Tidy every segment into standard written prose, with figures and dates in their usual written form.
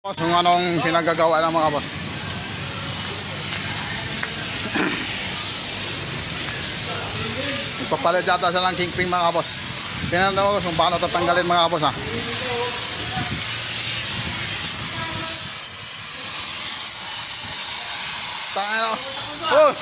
Kung anong pinagagawa ng mga boss. Ipapalit yata siya ng kingping mga boss. Tingnan mo kung paano tatanggalin mga boss ha. Tayo. Oh!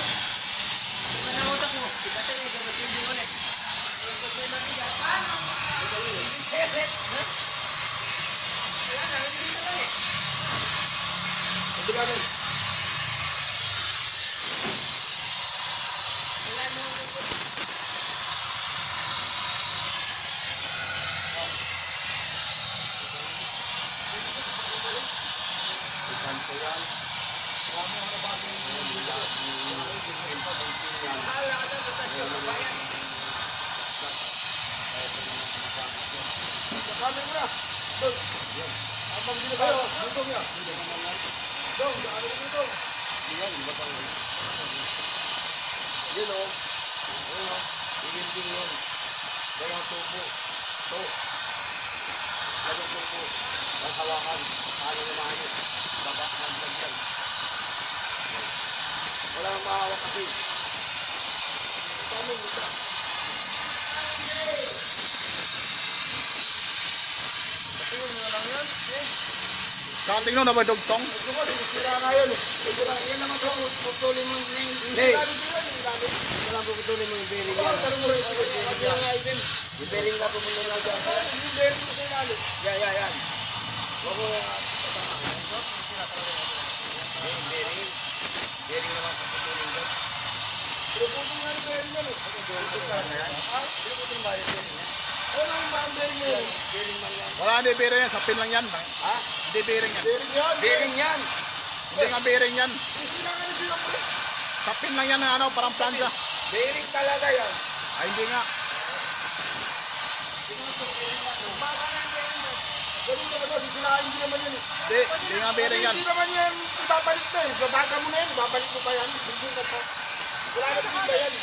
Kating no na ba dugtong? Sira na yun. Yan naman ito. Putulin mo yung bearing. Wala po putulin mo yung bearing. Yung bearing na pupunta na dyan. Yung bearing mo sa ilalim. Yan. Huwag mo patama. Yung bearing. Bearing naman sa putulin dyan. Pinuputol nga yung bearing yan. Pinuputol ba yung bearing yan? Wala yung bearing mo yun. Bearing man yan. Wala hindi bearing yan. Sa pin lang yan. Ha? Hindi bearing yan. Bearing yan. Hindi nga bearing yan. Sa pin lang yan ng ano, parang plancha. Bearing talaga yan. Ay hindi nga. Ganun talaga, sisirain din naman yan. Hindi nga bearing yan. Hindi naman yan, ibabalik na eh. Babaga mo na yan, babalik mo pa yan. Hindi ka pa. Wala na din ba yan?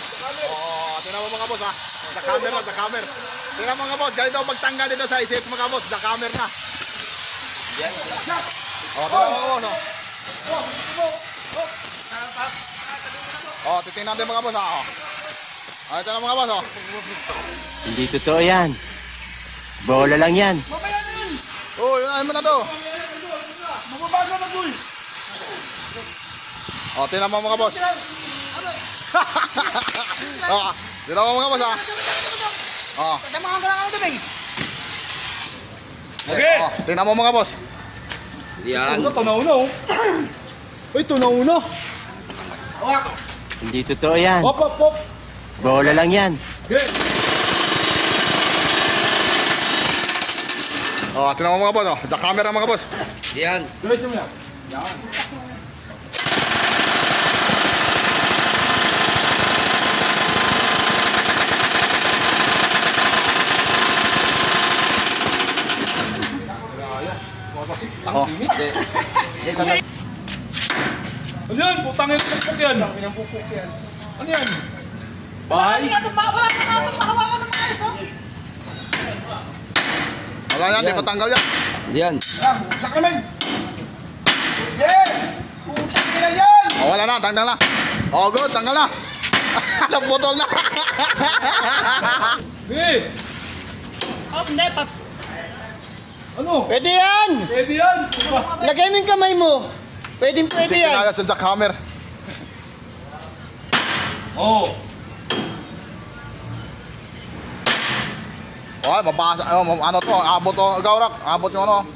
Sa camera. Oo, tingnan mo mga boss ha. Sa camera, sa camera. Tingnan mo mga boss, ganito magtanggal dito sa isip mga boss. Sa camera na. Yan. Oo, tingnan mo mga boss oh. Oh, titingnan din mga boss ha. Oh, ito na mga boss oh. Hindi totoo yan. Bola lang yan. Oh, yun mo na to. Mababaga na boy. Oh, tingnan mo mga boss. Oh, tingnan mo mga boss ha. Oh. Tamahan ka lang ako doon eh. Okay. Oh, tingnan mo mga boss. Yan. Ito na una oh. Ito na una. Hawak. Hindi totoo yan. Hop. Bola lang yan. Okay. Oh, tingnan mo mga boss oh. Sa camera mga boss. Yan. Diretso mo yan. Yan. Oh. Ano yan? Putang yung pupuk yan. Ano yan? Bahay? Wala yan, di patanggal yan. Yan. Buksak naman. Yan. Putang ina yan. Oh, wala na, tanggal na. Oh, good, tanggal na. Naputol na. Hey! Ano? Pwede yan. Pwede yan. Lagay mo yung kamay mo. Pwede yan. Tinayas sa camera. Oo. Oh, mabasa. Oh, ano to? Abot to, gawrak. Abot yung ano.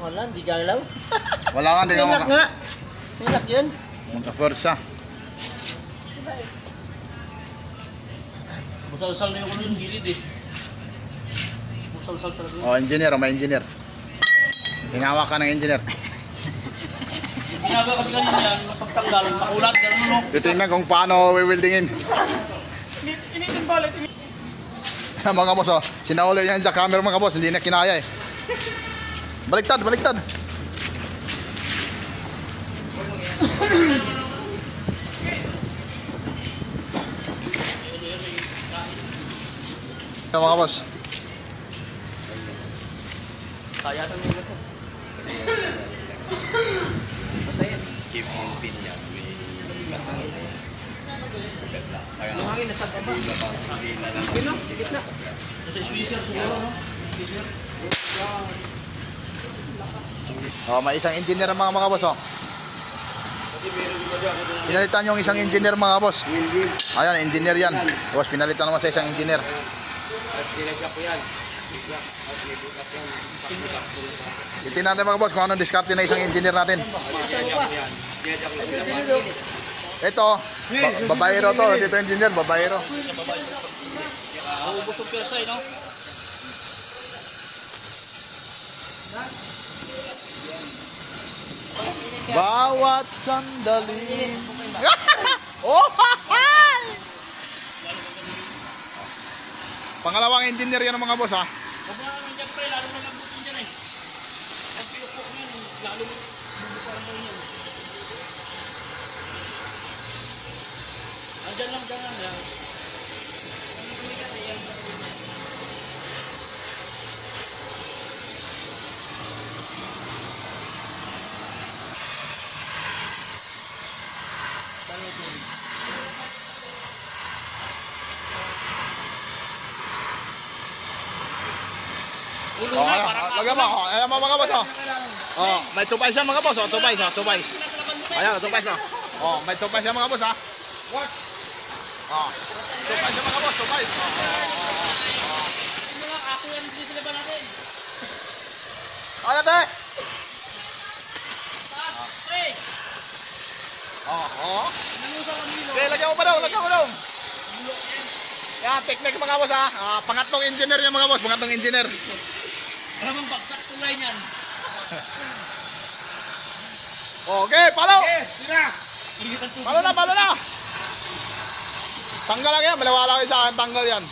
Wala, hindi galaw. Wala nga, hindi May nga lock nga. May lock yun. Magka-first siya. Busal-sal na yung ano yung gilid eh. Busal-sal talaga. Oh, engineer, may engineer. Hinawa ka ng engineer. Ginagawa kasi kanina yan, pagtanggal, makulat, gano'n no? Titingnan kung paano wewildingin. Initin balit, Mga boss, oh. Sinauli yan sa camera mga boss. Hindi na kinaya eh. Baliktad. Ito mga boss. Oh, may isang engineer ang mga boss oh. Pinalitan yung isang engineer mga boss. Ayan, engineer yan. Boss, pinalitan naman sa isang engineer. Itin natin mga boss kung anong diskarte na isang engineer natin. Ito, babayero to. Dito engineer, babayero. Bawat sandali. Oh! Pangalawang engineer yan mga boss ha. Lagyan mo. Ayan mo mga boss oh. Oh, may tupay siya mga boss oh. Tupay siya, tupay. Ayan, tupay siya. Oh, may tupay siya mga boss ha. What? Oh. Tupay siya mga boss, tupay. Ano te? Oh. Okay, lagyan mo pa daw, lagyan mo daw. Yan, technique mga boss ha. Pangatlong engineer yung mga boss, pangatlong engineer. Ano bang bagsak tulay niyan? Okay, palo! Ilitan Palo na, palo na! Tanggal lang yan, malawala kayo sa akin, tanggal yan.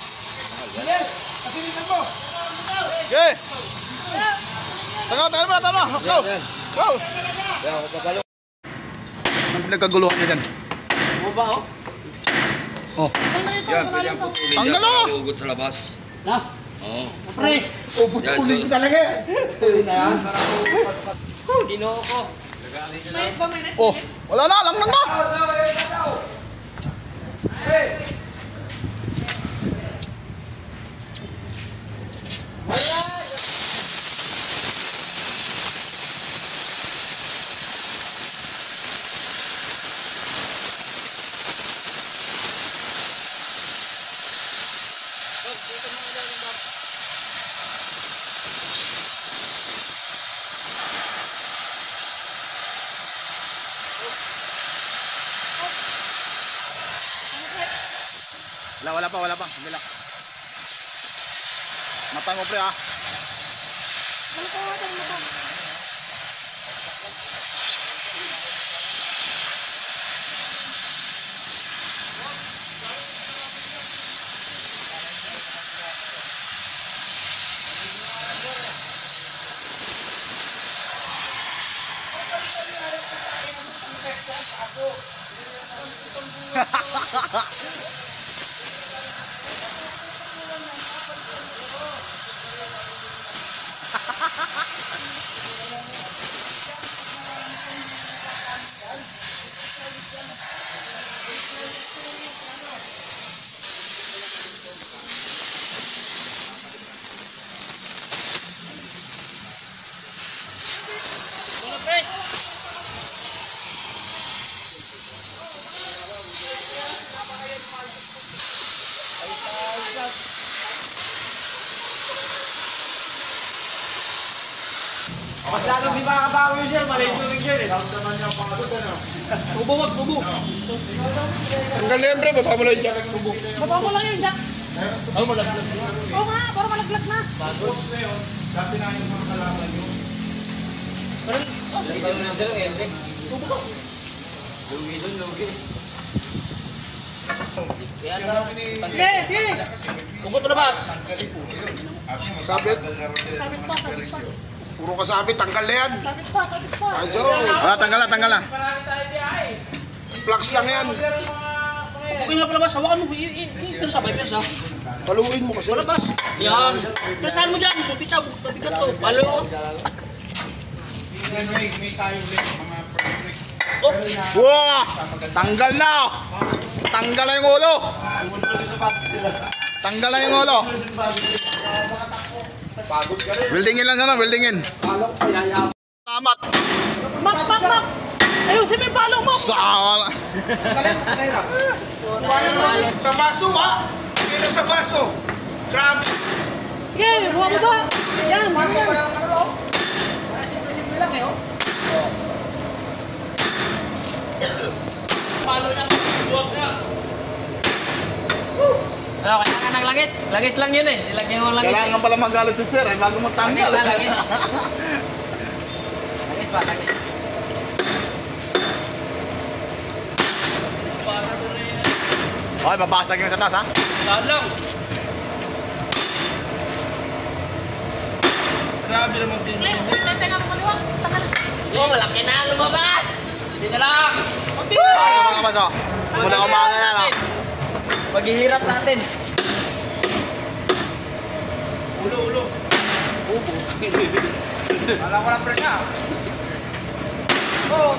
Kasilitan mo. Okay! Tanggal mo, tanggal mo! Go! Go! Ano pinagkaguluhan niya dyan? Ano ba oh? Oh. Yan, pwede ang putulin Ang yan. galo! Ugot sa labas. Na? Oo. Pre! Putulin ko talaga yan. Ginoo ko. Oh, wala na, lang na! Wala pa. Bila. Matang mo pre ah. Masyadong di makabawi siya, maliit yung yun eh. Tapos naman yung pagod ano. Tubo wag, tubo. Tanggal na yan pre, baba mo lang siya. Baba mo lang yun, Jack. Ano mo laglag? Oo nga, para malaglag na. Dati na yung mga kalaman yun. Sige, sige. Tungkot mo na bas. Sabit, Sabit pa. puro kasabit, tanggal na yan. Sabit pa. Aso, Ah, tanggal na. flux lang yan. Okay na pala bas. Hawakan mo. Pero sabay, pero sa. Paluin mo kasi. Palabas. Yan. Nasaan mo dyan? Pabigat to. Palo. Wow! Tanggal na! Tanggal na yung ulo! Tanggal na yung ulo! Weldingin lang sana, weldingin. Salamat! Mak! Ayusin mo yung palong mo! Sa... Sa baso ha? Kilo sa baso. Grabe. Sige, buha mo ba? Yan! Ano, kailangan ng langis. Langis lang yun eh. Ilagyan mo langis. Kailangan pala magalit si sir, bago mo tanggal. Langis. Langis pa, langis. Okay, babasag yung sa taas, ha? Talang. Grabe naman din. Tenga mo kaliwa. Oh, malaki na lumabas. Hindi na lang. Kunti Okay, na. mga kapaso. Muna umaga yan, ha? Maghihirap natin. Ulo. Wala ko lang press ha.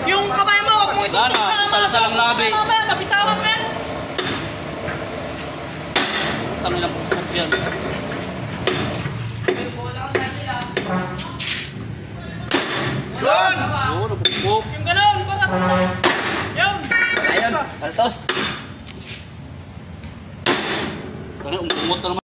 Yung kamay mo, huwag mo Wala na, salang labi. Mamaya, mabitawan ka. Tangin ang pupok yan. Yun! Oo, napupok. Yung gano'n, para. Yun. Ayun, altos. Tangin, umumot ka naman.